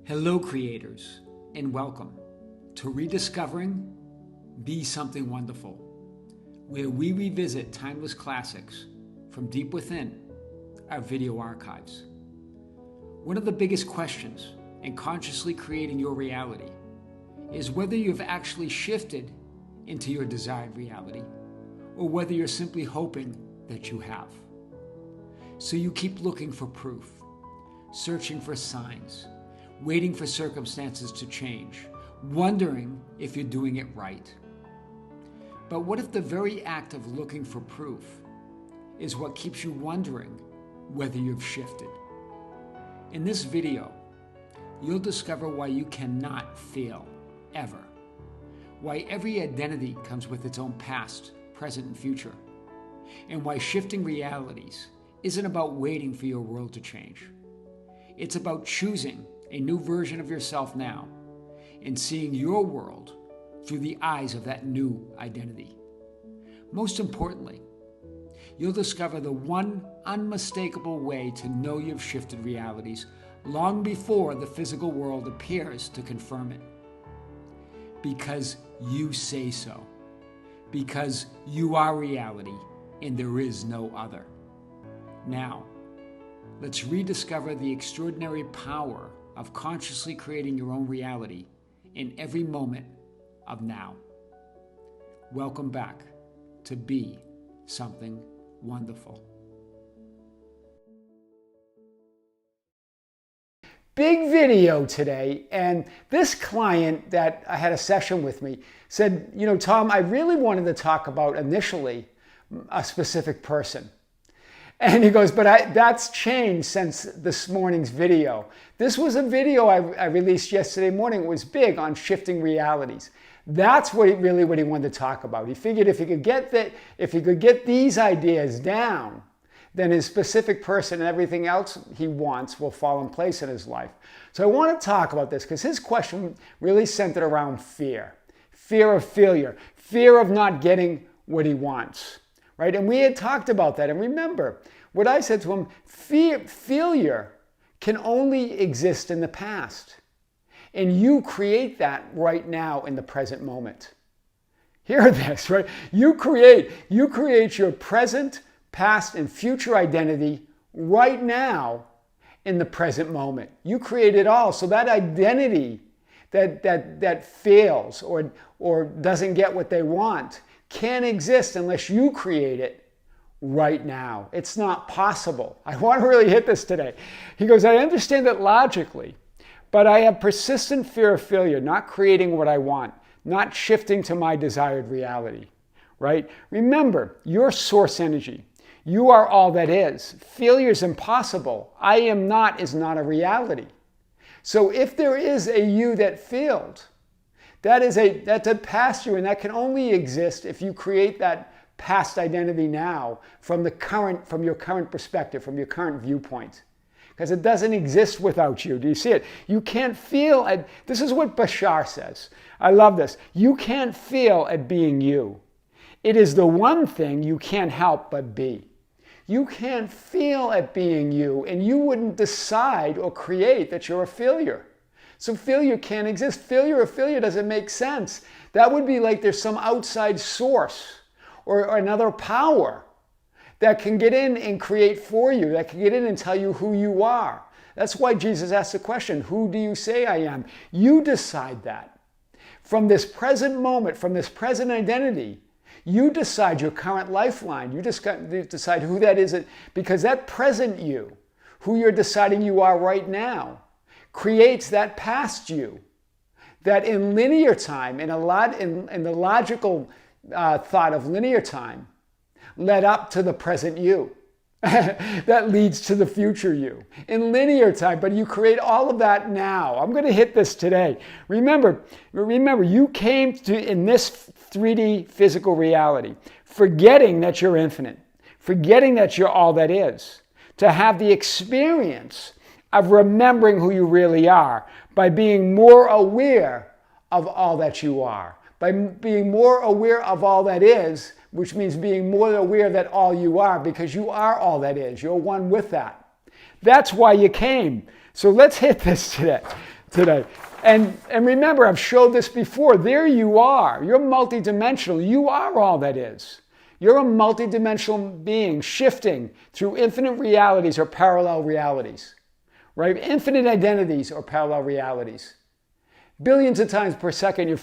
Hello, creators, and welcome to Rediscovering Be Something Wonderful, where we revisit timeless classics from deep within our video archives. One of the biggest questions in consciously creating your reality is whether you've actually shifted into your desired reality or whether you're simply hoping that you have. So you keep looking for proof, searching for signs, waiting for circumstances to change, wondering if you're doing it right. But what if the very act of looking for proof is what keeps you wondering whether you've shifted? In this video, you'll discover why you cannot fail, ever. Why every identity comes with its own past, present, and future. And why shifting realities isn't about waiting for your world to change. It's about choosing a new version of yourself now and seeing your world through the eyes of that new identity. Most importantly, you'll discover the one unmistakable way to know you've shifted realities long before the physical world appears to confirm it. Because you say so. Because you are reality and there is no other. Now, let's rediscover the extraordinary power of consciously creating your own reality in every moment of now. Welcome back to Be Something Wonderful. Big video today, and this client that I had a session with me said, Tom, I really wanted to talk about initially a specific person. And he goes, but that's changed since this morning's video. This was a video I released yesterday morning. It was big on shifting realities. That's what he wanted to talk about. He figured if he could get these ideas down, then his specific person and everything else he wants will fall in place in his life. So I want to talk about this because his question really centered around fear. Fear of failure. Fear of not getting what he wants. Right? And we had talked about that. And remember, what I said to him, failure can only exist in the past. And you create that right now in the present moment. Hear this, right? You create your present, past, and future identity right now in the present moment. You create it all. So that identity that fails or doesn't get what they want can't exist unless you create it right now. It's not possible. I want to really hit this today. He goes, I understand that logically, but I have persistent fear of failure, not creating what I want, not shifting to my desired reality, right? Remember, your source energy. You are all that is. Failure is impossible. I am not is not a reality. So if there is a you that failed, that's a past you, and that can only exist if you create that past identity now from your current perspective, from your current viewpoint. Because it doesn't exist without you. Do you see it? You can't feel at, this is what Bashar says. I love this. You can't feel at being you. It is the one thing you can't help but be. You can't feel at being you, and you wouldn't decide or create that you're a failure. So failure can't exist. Failure doesn't make sense. That would be like there's some outside source or another power that can get in and create for you, that can get in and tell you who you are. That's why Jesus asked the question, who do you say I am? You decide that. From this present moment, from this present identity, you decide your current lifeline. You decide who that is, because that present you, who you're deciding you are right now, creates that past you that in linear time, in the logical thought of linear time, led up to the present you. That leads to the future you. In linear time, but you create all of that now. I'm going to hit this today. Remember, you came to in this 3D physical reality, forgetting that you're infinite, forgetting that you're all that is, to have the experience of remembering who you really are by being more aware of all that you are, by being more aware of all that is, which means being more aware that all you are, because you are all that is. You're one with that. That's why you came. So let's hit this today. today. And remember, I've showed this before. There you are. You're multidimensional. You are all that is. You're a multidimensional being shifting through infinite realities or parallel realities, right? Infinite identities or parallel realities. Billions of times per second,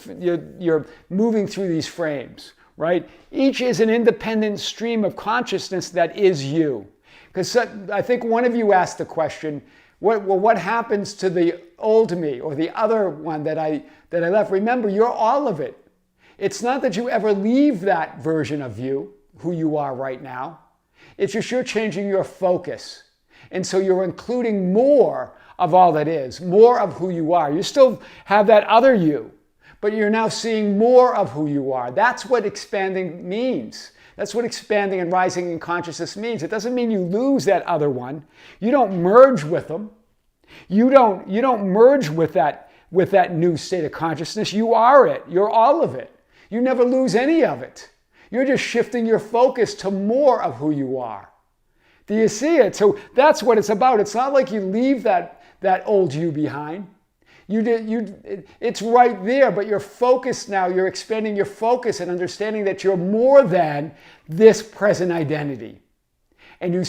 you're moving through these frames, right? Each is an independent stream of consciousness that is you. Because I think one of you asked the question, what happens to the old me or the other one that I left? Remember, you're all of it. It's not that you ever leave that version of you, who you are right now. It's just you're changing your focus. And so you're including more of all that is, more of who you are. You still have that other you, but you're now seeing more of who you are. That's what expanding means. That's what expanding and rising in consciousness means. It doesn't mean you lose that other one. You don't merge with them. You don't merge with that new state of consciousness. You are it. You're all of it. You never lose any of it. You're just shifting your focus to more of who you are. Do you see it? So that's what it's about. It's not like you leave that old you behind. It's right there, but you're focused now. You're expanding your focus and understanding that you're more than this present identity. And you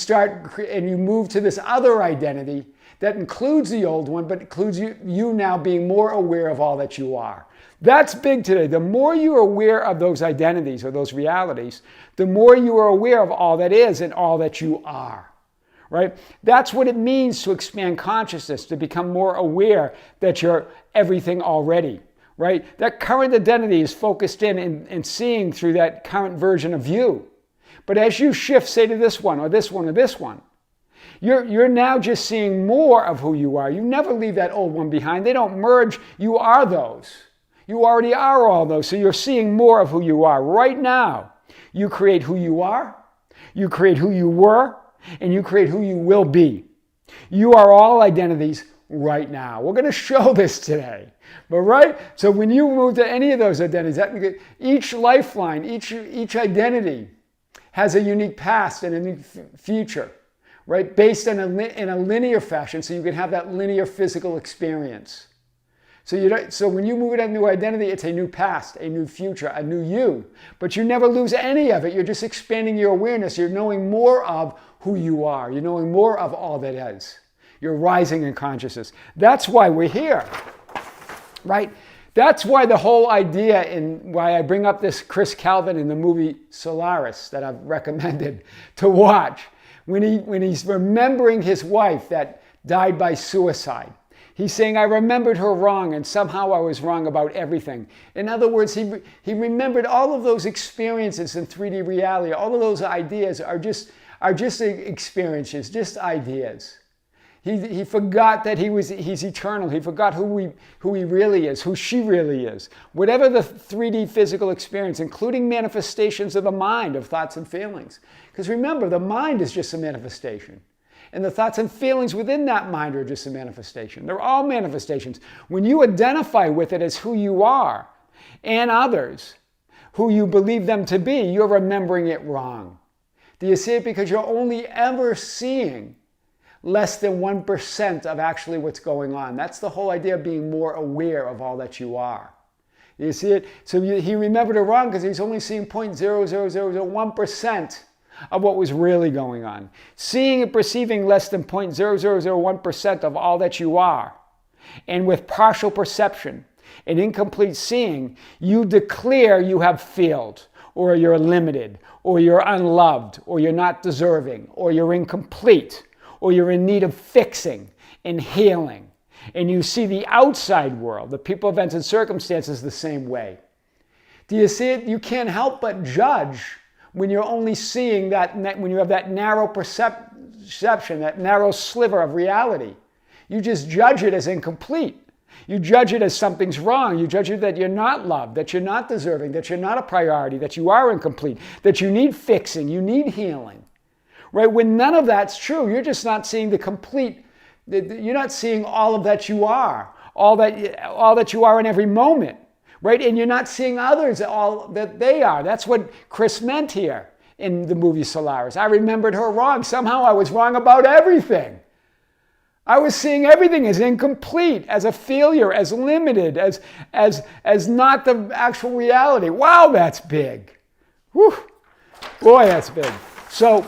move to this other identity that includes the old one, but includes you now being more aware of all that you are. That's big today. The more you are aware of those identities or those realities, the more you are aware of all that is and all that you are. Right? That's what it means to expand consciousness, to become more aware that you're everything already. Right? That current identity is focused in and seeing through that current version of you. But as you shift, say to this one or this one or this one, you're now just seeing more of who you are. You never leave that old one behind. They don't merge. You are those. You already are all those. So you're seeing more of who you are. Right now, you create who you are, you create who you were, and you create who you will be. You are all identities right now. We're going to show this today. But right? So when you move to any of those identities, each lifeline, each identity has a unique past and a unique future, right? Based on in a linear fashion, so you can have that linear physical experience. So when you move to a new identity, it's a new past, a new future, a new you. But you never lose any of it. You're just expanding your awareness. You're knowing more of who you are. You're knowing more of all that is. You're rising in consciousness. That's why we're here, right? That's why the whole idea and why I bring up this Chris Calvin in the movie Solaris that I've recommended to watch. When he's remembering his wife that died by suicide. He's saying, I remembered her wrong, and somehow I was wrong about everything. In other words, he remembered all of those experiences in 3D reality. All of those ideas are just experiences, just ideas. He forgot that he's eternal. He forgot who he really is, who she really is. Whatever the 3D physical experience, including manifestations of the mind, of thoughts and feelings. Because remember, the mind is just a manifestation. And the thoughts and feelings within that mind are just a manifestation. They're all manifestations. When you identify with it as who you are and others, who you believe them to be, you're remembering it wrong. Do you see it? Because you're only ever seeing less than 1% of actually what's going on. That's the whole idea of being more aware of all that you are. You see it? So he remembered it wrong because he's only seeing 0.00001% of what was really going on. Seeing and perceiving less than 0.0001% of all that you are. And with partial perception and incomplete seeing, you declare you have failed, or you're limited, or you're unloved, or you're not deserving, or you're incomplete, or you're in need of fixing and healing. And you see the outside world, the people, events, and circumstances the same way. Do you see it? You can't help but judge when you're only seeing that, when you have that narrow perception, that narrow sliver of reality. You just judge it as incomplete. You judge it as something's wrong. You judge it that you're not loved, that you're not deserving, that you're not a priority, that you are incomplete, that you need fixing, you need healing. Right? When none of that's true, you're just not seeing the complete, you're not seeing all of that you are, all that you are in every moment. Right? And you're not seeing others all that they are. That's what Chris meant here in the movie Solaris. I remembered her wrong. Somehow I was wrong about everything. I was seeing everything as incomplete, as a failure, as limited, as not the actual reality. Wow, that's big. Whew. Boy, that's big. So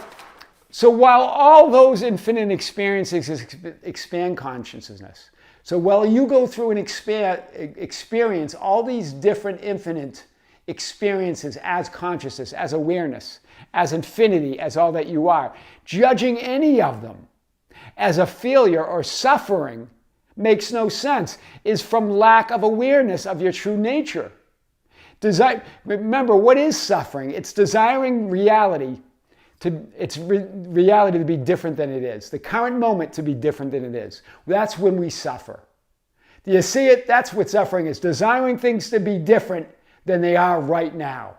while all those infinite experiences expand consciousness, so while you go through and experience all these different infinite experiences as consciousness, as awareness, as infinity, as all that you are, judging any of them as a failure or suffering makes no sense, is from lack of awareness of your true nature. Remember, what is suffering? It's desiring reality reality to be different than it is. The current moment to be different than it is. That's when we suffer. Do you see it? That's what suffering is. Desiring things to be different than they are right now.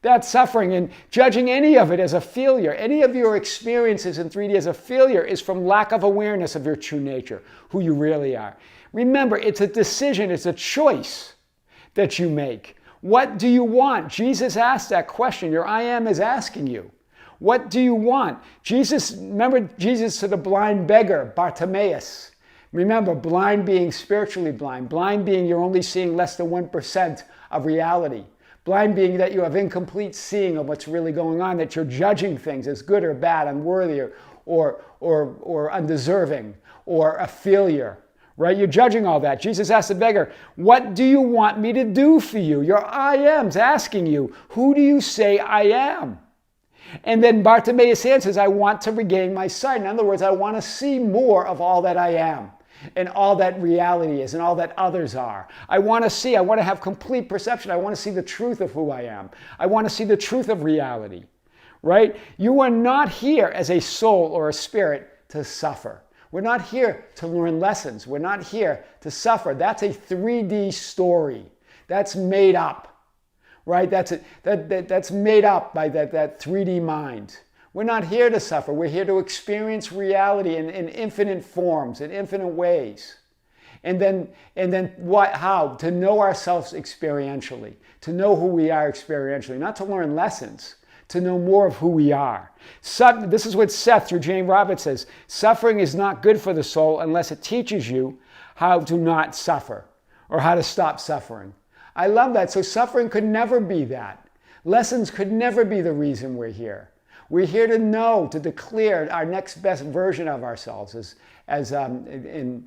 That's suffering, and judging any of it as a failure, any of your experiences in 3D as a failure, is from lack of awareness of your true nature, who you really are. Remember, it's a decision, it's a choice that you make. What do you want? Jesus asked that question. Your I am is asking you. What do you want? Remember Jesus to the blind beggar, Bartimaeus. Remember, blind being spiritually blind being you're only seeing less than 1% of reality. Blind being that you have incomplete seeing of what's really going on, that you're judging things as good or bad, unworthy or undeserving or a failure, right? You're judging all that. Jesus asked the beggar, what do you want me to do for you? Your I am's asking you, who do you say I am? And then Bartimaeus answers, I want to regain my sight. In other words, I want to see more of all that I am and all that reality is and all that others are. I want to have complete perception. I want to see the truth of who I am. I want to see the truth of reality, right? You are not here as a soul or a spirit to suffer. We're not here to learn lessons. We're not here to suffer. That's a 3D story. That's made up, right? That's made up by that 3D mind. We're not here to suffer. We're here to experience reality in infinite forms, in infinite ways. And then how? To know ourselves experientially, to know who we are experientially, not to learn lessons, to know more of who we are. This is what Seth through Jane Roberts says, suffering is not good for the soul unless it teaches you how to not suffer or how to stop suffering. I love that. So suffering could never be that. Lessons could never be the reason we're here. We're here to know, to declare our next best version of ourselves, as Neil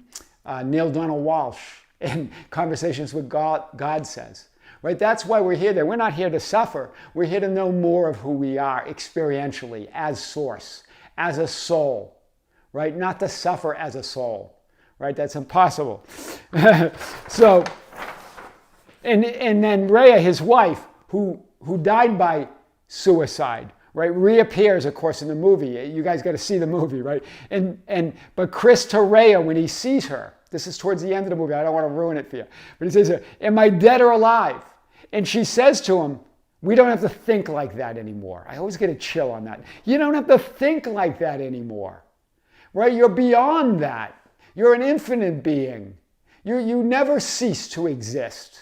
Donald Walsh in Conversations with God says. Right? That's why we're here. We're not here to suffer. We're here to know more of who we are experientially, as source, as a soul. Right? Not to suffer as a soul. Right? That's impossible. So, and then Rhea, his wife, who died by suicide, right, reappears, of course, in the movie. You guys got to see the movie, right? But Chris to Rhea, when he sees her, this is towards the end of the movie. I don't want to ruin it for you. But he says, am I dead or alive? And she says to him, we don't have to think like that anymore. I always get a chill on that. You don't have to think like that anymore, right? You're beyond that. You're an infinite being. You never cease to exist.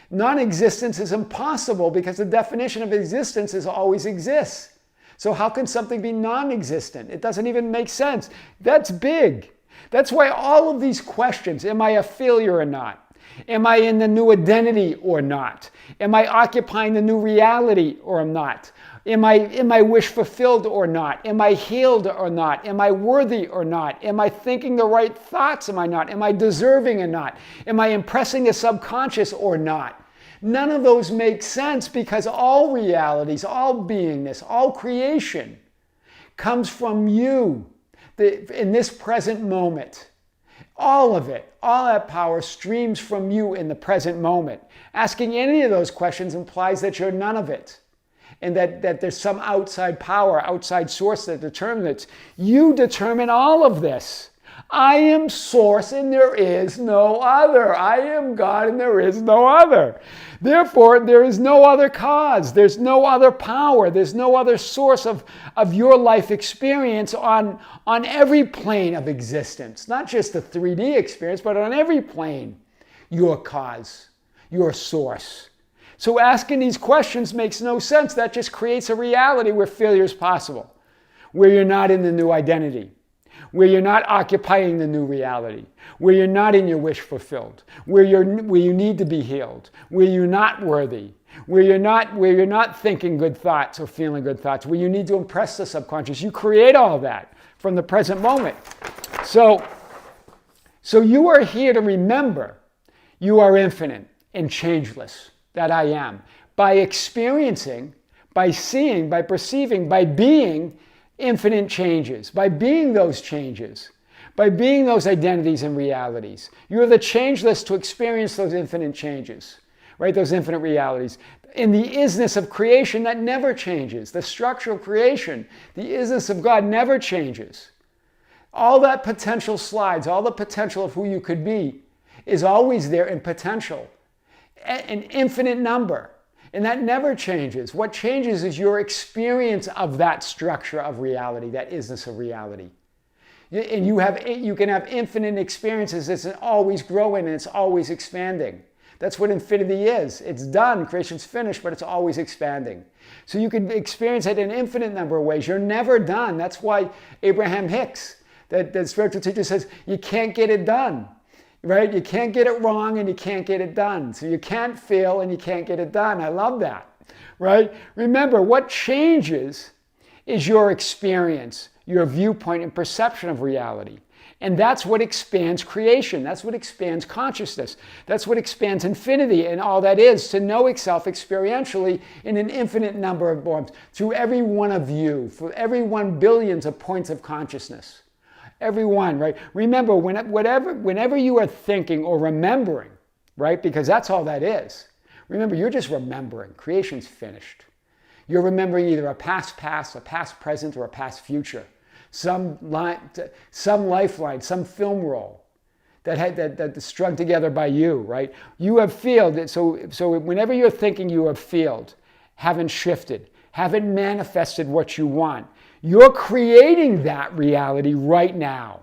Non-existence is impossible because the definition of existence is always exists. So how can something be non-existent? It doesn't even make sense. That's big. That's why all of these questions, am I a failure or not? Am I in the new identity or not? Am I occupying the new reality or not? Am I wish fulfilled or not? Am I healed or not? Am I worthy or not? Am I thinking the right thoughts? Am I not? Am I deserving or not? Am I impressing the subconscious or not? None of those make sense because all realities, all beingness, all creation comes from you in this present moment. All of it, all that power streams from you in the present moment. Asking any of those questions implies that you're none of it. And that there's some outside power, outside source that determines it. You determine all of this. I am source and there is no other. I am God and there is no other. Therefore, there is no other cause. There's no other power. There's no other source of your life experience on every plane of existence. Not just the 3D experience, but on every plane. Your cause, your source. So asking these questions makes no sense. That just creates a reality where failure is possible, where you're not in the new identity. where you're not occupying the new reality, where you're not in your wish fulfilled, where you need to be healed, where you're not worthy, where you're not thinking good thoughts or feeling good thoughts, where you need to impress the subconscious. You create all that from the present moment. So you are here to remember you are infinite and changeless, that I am, by experiencing, by seeing, by perceiving, by being infinite changes, by being those changes, by being those identities and realities. You're the changeless to experience those infinite changes, right? Those infinite realities. In the isness of creation that never changes, the structure of creation, the isness of God never changes. All that potential slides, all the potential of who you could be is always there in potential, an infinite number. And that never changes. What changes is your experience of that structure of reality, that isness of reality. And you can have infinite experiences. It's always growing and it's always expanding. That's what infinity is. It's done, creation's finished, but it's always expanding. So you can experience it in an infinite number of ways. You're never done. That's why Abraham Hicks, that spiritual teacher, says you can't get it done. Right? You can't get it wrong and you can't get it done. So you can't fail and you can't get it done. I love that. Right? Remember, what changes is your experience, your viewpoint and perception of reality. And that's what expands creation. That's what expands consciousness. That's what expands infinity and all that is, to know itself experientially in an infinite number of forms through every one of you, for every 1 billion of points of consciousness. Everyone, right? Remember, whenever you are thinking or remembering, right? Because that's all that is. Remember, you're just remembering. Creation's finished. You're remembering either a past, a past present, or a past future. Some lifeline, some film role that's strung together by you, right? You have filled. So whenever you're thinking you have filled, haven't shifted, haven't manifested what you want, you're creating that reality right now.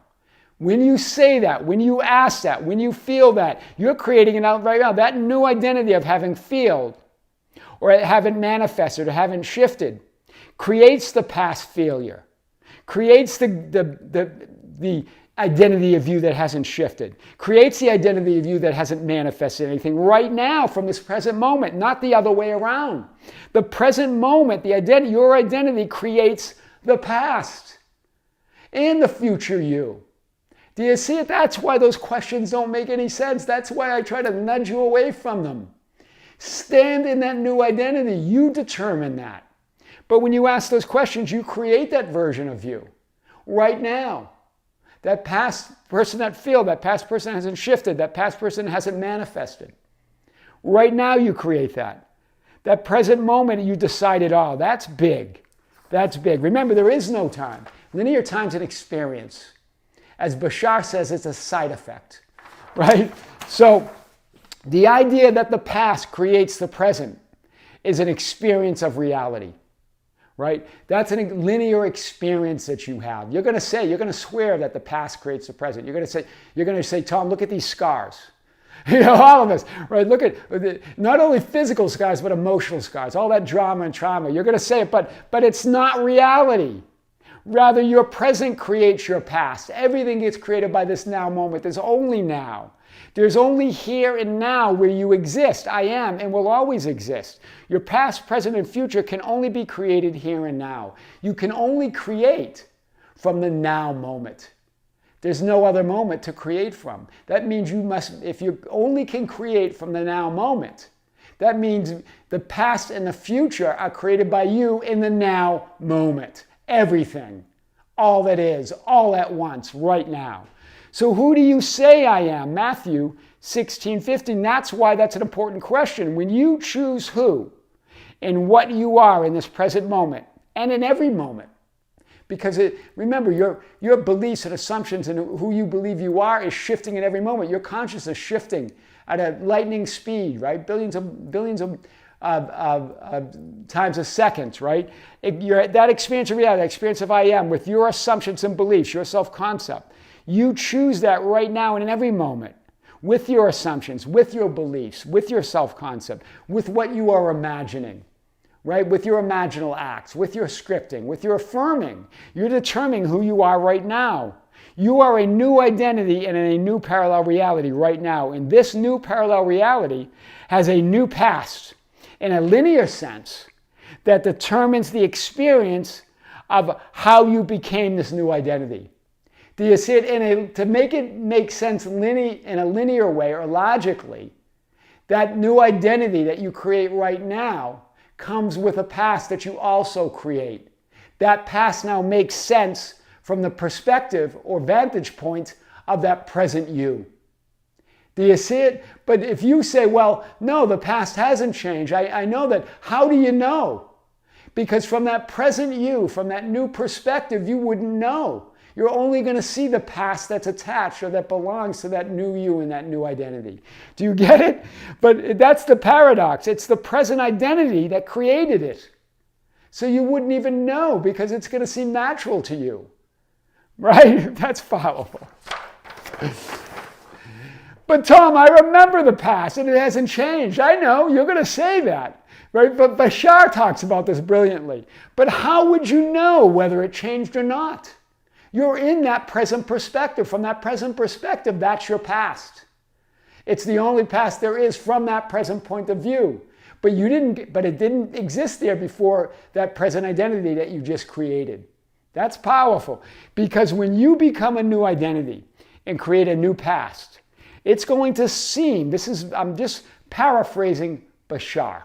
When you say that, when you ask that, when you feel that, you're creating it out right now. That new identity of having filled, or haven't manifested, or haven't shifted, creates the past failure, creates the identity of you that hasn't shifted, creates the identity of you that hasn't manifested anything right now from this present moment, not the other way around. The present moment, your identity creates the past and the future you. Do you see it? That's why those questions don't make any sense. That's why I try to nudge you away from them. Stand in that new identity. You determine that. But when you ask those questions, you create that version of you right now. That past person that failed, that past person hasn't shifted, that past person hasn't manifested. Right now you create that. That present moment you decide it all. That's big. That's big. Remember, there is no time. Linear time's an experience. As Bashar says, it's a side effect, right? So the idea that the past creates the present is an experience of reality, right? That's a linear experience that you have. You're going to swear that the past creates the present. You're going to say, Tom, look at these scars. All of us, right? Look at not only physical scars, but emotional scars, all that drama and trauma. You're going to say it, but it's not reality. Rather, your present creates your past. Everything gets created by this now moment. There's only now. There's only here and now where you exist. I am and will always exist. Your past, present, and future can only be created here and now. You can only create from the now moment. There's no other moment to create from. That means if you only can create from the now moment, that means the past and the future are created by you in the now moment. Everything, all that is, all at once, right now. So who do you say I am? Matthew 16:15. That's why that's an important question. When you choose who and what you are in this present moment and in every moment, because remember, your beliefs and assumptions and who you believe you are is shifting at every moment. Your consciousness is shifting at a lightning speed, right? Billions of times a second, right? That experience of reality, that experience of I am, with your assumptions and beliefs, your self-concept, you choose that right now and in every moment, with your assumptions, with your beliefs, with your self-concept, with what you are imagining. Right? With your imaginal acts, with your scripting, with your affirming. You're determining who you are right now. You are a new identity and in a new parallel reality right now. And this new parallel reality has a new past in a linear sense that determines the experience of how you became this new identity. Do you see it? To make it make sense in a linear way or logically, that new identity that you create right now comes with a past that you also create. That past now makes sense from the perspective or vantage point of that present you. Do you see it? But if you say, well, no, the past hasn't changed, I know that. How do you know? Because from that present you, from that new perspective, you wouldn't know. You're only going to see the past that's attached or that belongs to that new you and that new identity. Do you get it? But that's the paradox. It's the present identity that created it. So you wouldn't even know because it's going to seem natural to you. Right? That's powerful. But Tom, I remember the past and it hasn't changed. I know, you're going to say that. Right? But Bashar talks about this brilliantly. But how would you know whether it changed or not? You're in that present perspective. From that present perspective, that's your past. It's the only past there is from that present point of view. But it didn't exist there before that present identity that you just created. That's powerful. Because when you become a new identity and create a new past, it's going to seem, I'm just paraphrasing Bashar.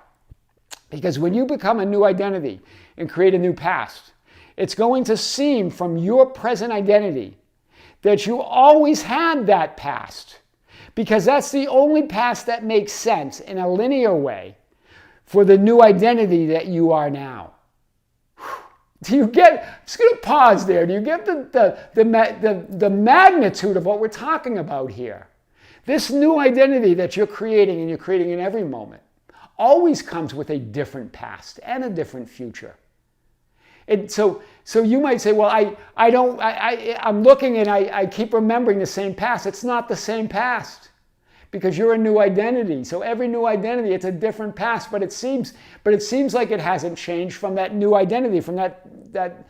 Because when you become a new identity and create a new past, it's going to seem from your present identity that you always had that past. Because that's the only past that makes sense in a linear way for the new identity that you are now. Do you get, I'm just going to pause there. Do you get the magnitude of what we're talking about here? This new identity that you're creating, and you're creating in every moment, always comes with a different past and a different future. And so you might say, well, I'm looking and I keep remembering the same past. It's not the same past because you're a new identity. So every new identity, it's a different past, but it seems like it hasn't changed from that new identity, from that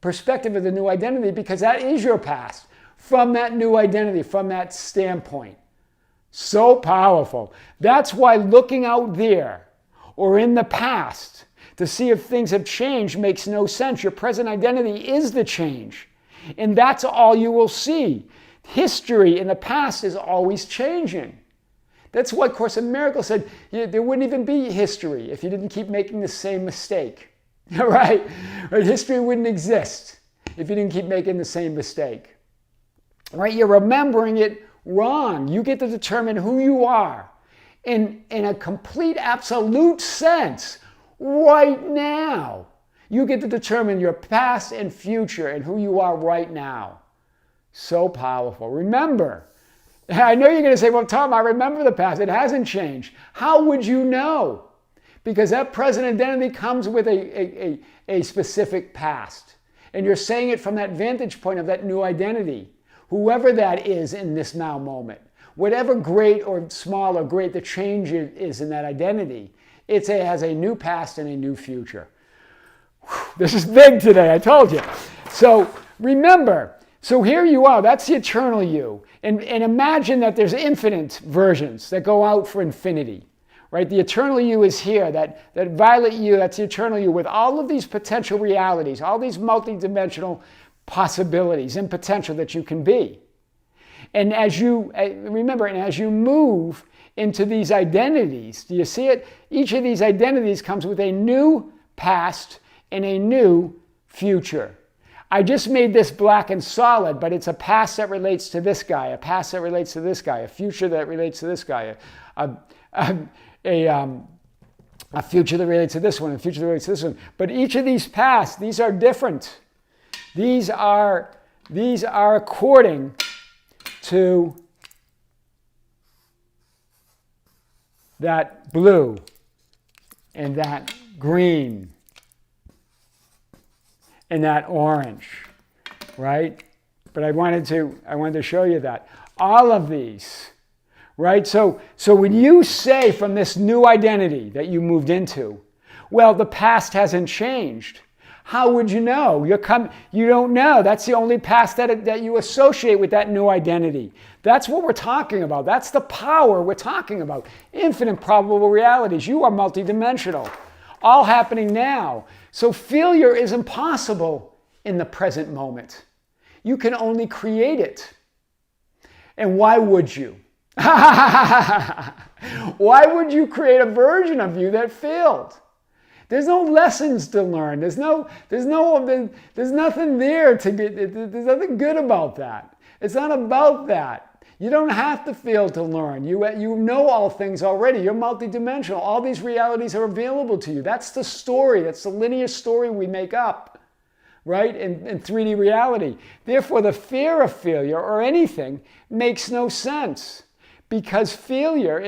perspective of the new identity, because that is your past from that new identity, from that standpoint. So powerful. That's why looking out there or in the past to see if things have changed makes no sense. Your present identity is the change. And that's all you will see. History in the past is always changing. That's why Course in Miracles said there wouldn't even be history if you didn't keep making the same mistake. Right? History wouldn't exist if you didn't keep making the same mistake. Right? You're remembering it wrong. You get to determine who you are in a complete absolute sense right now. You get to determine your past and future and who you are right now. So powerful. Remember, I know you're going to say, well, Tom, I remember the past. It hasn't changed. How would you know? Because that present identity comes with a specific past. And you're saying it from that vantage point of that new identity. Whoever that is in this now moment. Whatever great or small or great the change is in that identity, it has a new past and a new future. This is big today, I told you. So remember, so here you are, that's the eternal you. And imagine that there's infinite versions that go out for infinity. Right? The eternal you is here, that violet you, that's the eternal you with all of these potential realities, all these multidimensional possibilities and potential that you can be. And as you move into these identities, do you see it? Each of these identities comes with a new past and a new future. I just made this black and solid, but it's a past that relates to this guy, a past that relates to this guy, a future that relates to this guy, a future that relates to this one, a future that relates to this one. But each of these paths, these are different. These are according to that blue and that green and that orange, right? But I wanted to show you that. All of these, right? So when you say from this new identity that you moved into, well, the past hasn't changed. How would you know? You don't know. That's the only past that you associate with that new identity. That's what we're talking about. That's the power we're talking about. Infinite probable realities. You are multidimensional. All happening now. So failure is impossible in the present moment. You can only create it. And why would you? Why would you create a version of you that failed? There's no lessons to learn. There's nothing there to get. There's nothing good about that. It's not about that. You don't have to fail to learn. You know all things already. You're multidimensional. All these realities are available to you. That's the story. That's the linear story we make up, right? In 3D reality. Therefore, the fear of failure or anything makes no sense. Because failure,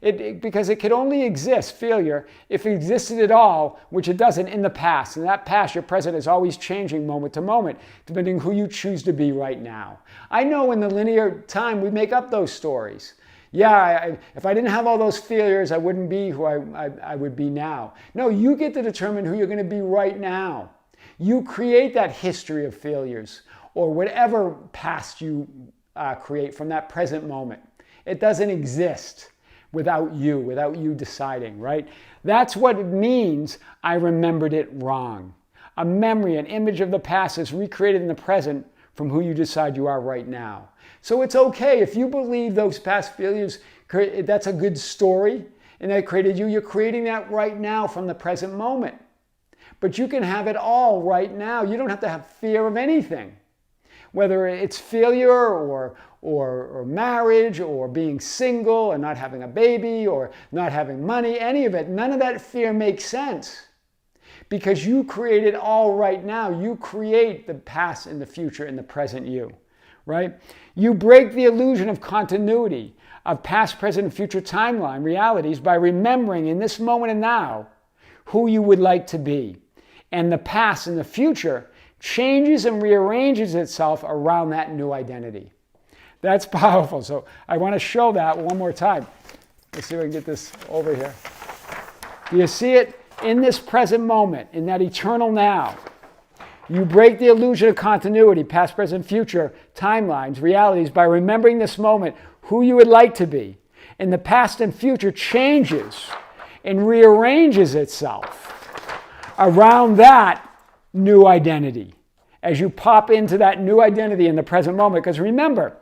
because it could only exist, failure, if it existed at all, which it doesn't in the past. In that past, your present is always changing moment to moment, depending on who you choose to be right now. I know in the linear time, we make up those stories. Yeah, if I didn't have all those failures, I wouldn't be who I would be now. No, you get to determine who you're going to be right now. You create that history of failures or whatever past you create from that present moment. It doesn't exist without you deciding, right? That's what it means I remembered it wrong. A memory, an image of the past is recreated in the present from who you decide you are right now. So it's okay if you believe those past failures, that's a good story and that created you. You're creating that right now from the present moment. But you can have it all right now. You don't have to have fear of anything. Whether it's failure or marriage or being single and not having a baby or not having money, any of it, none of that fear makes sense. Because you create it all right now. You create the past and the future and the present you, right? You break the illusion of continuity, of past, present, and future timeline realities by remembering in this moment and now who you would like to be. And the past and the future changes and rearranges itself around that new identity. That's powerful. So I want to show that one more time. Let's see if I can get this over here. Do you see it? In this present moment, in that eternal now, you break the illusion of continuity, past, present, future, timelines, realities, by remembering this moment, who you would like to be. And the past and future changes and rearranges itself around that new identity as you pop into that new identity in the present moment. Because remember,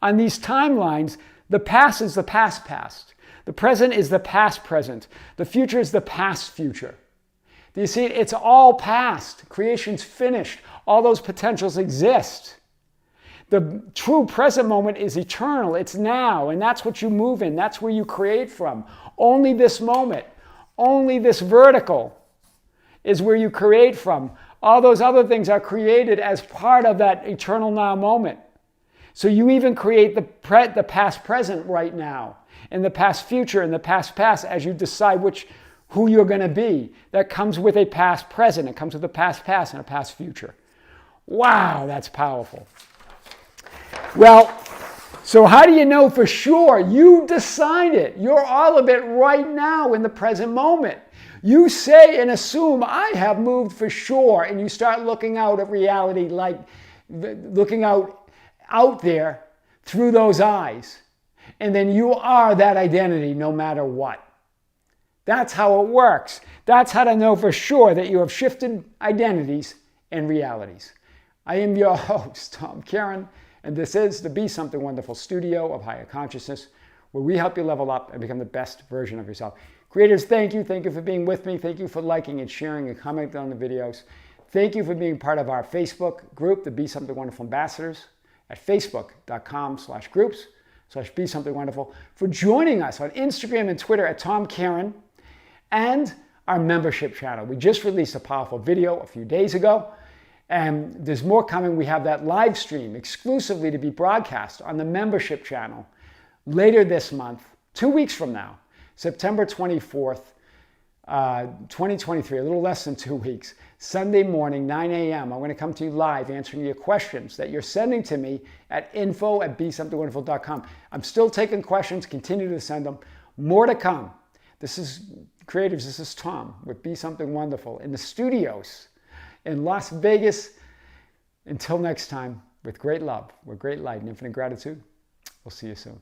on these timelines, the past is the past. The present is the past present. The future is the past future. Do you see it? It's all past. Creation's finished. All those potentials exist. The true present moment is eternal. It's now, and that's what you move in. That's where you create from. Only this moment, only this vertical is where you create from. All those other things are created as part of that eternal now moment. So you even create the past present right now, and the past future, and the past as you decide who you're going to be. That comes with a past present. It comes with a past and a past future. Wow, that's powerful. Well, so how do you know for sure? You decide it. You're all of it right now in the present moment. You say and assume, I have moved for sure, and you start looking out at reality, like looking out there through those eyes. And then you are that identity no matter what. That's how it works. That's how to know for sure that you have shifted identities and realities. I am your host, Tom Kearin, and this is the Be Something Wonderful studio of higher consciousness, where we help you level up and become the best version of yourself. Creators, thank you. Thank you for being with me. Thank you for liking and sharing and commenting on the videos. Thank you for being part of our Facebook group, the Be Something Wonderful Ambassadors, at facebook.com/groups/Be Something Wonderful, for joining us on Instagram and Twitter at Tom Kearin, and our membership channel. We just released a powerful video a few days ago, and there's more coming. We have that live stream exclusively to be broadcast on the membership channel later this month, 2 weeks from now, September 24th, 2023, a little less than 2 weeks, Sunday morning, 9 a.m. I'm going to come to you live answering your questions that you're sending to me at info@besomethingwonderful.com. I'm still taking questions. Continue to send them. More to come. This is creatives. This is Tom with Be Something Wonderful in the studios in Las Vegas. Until next time, with great love, with great light and infinite gratitude, we'll see you soon.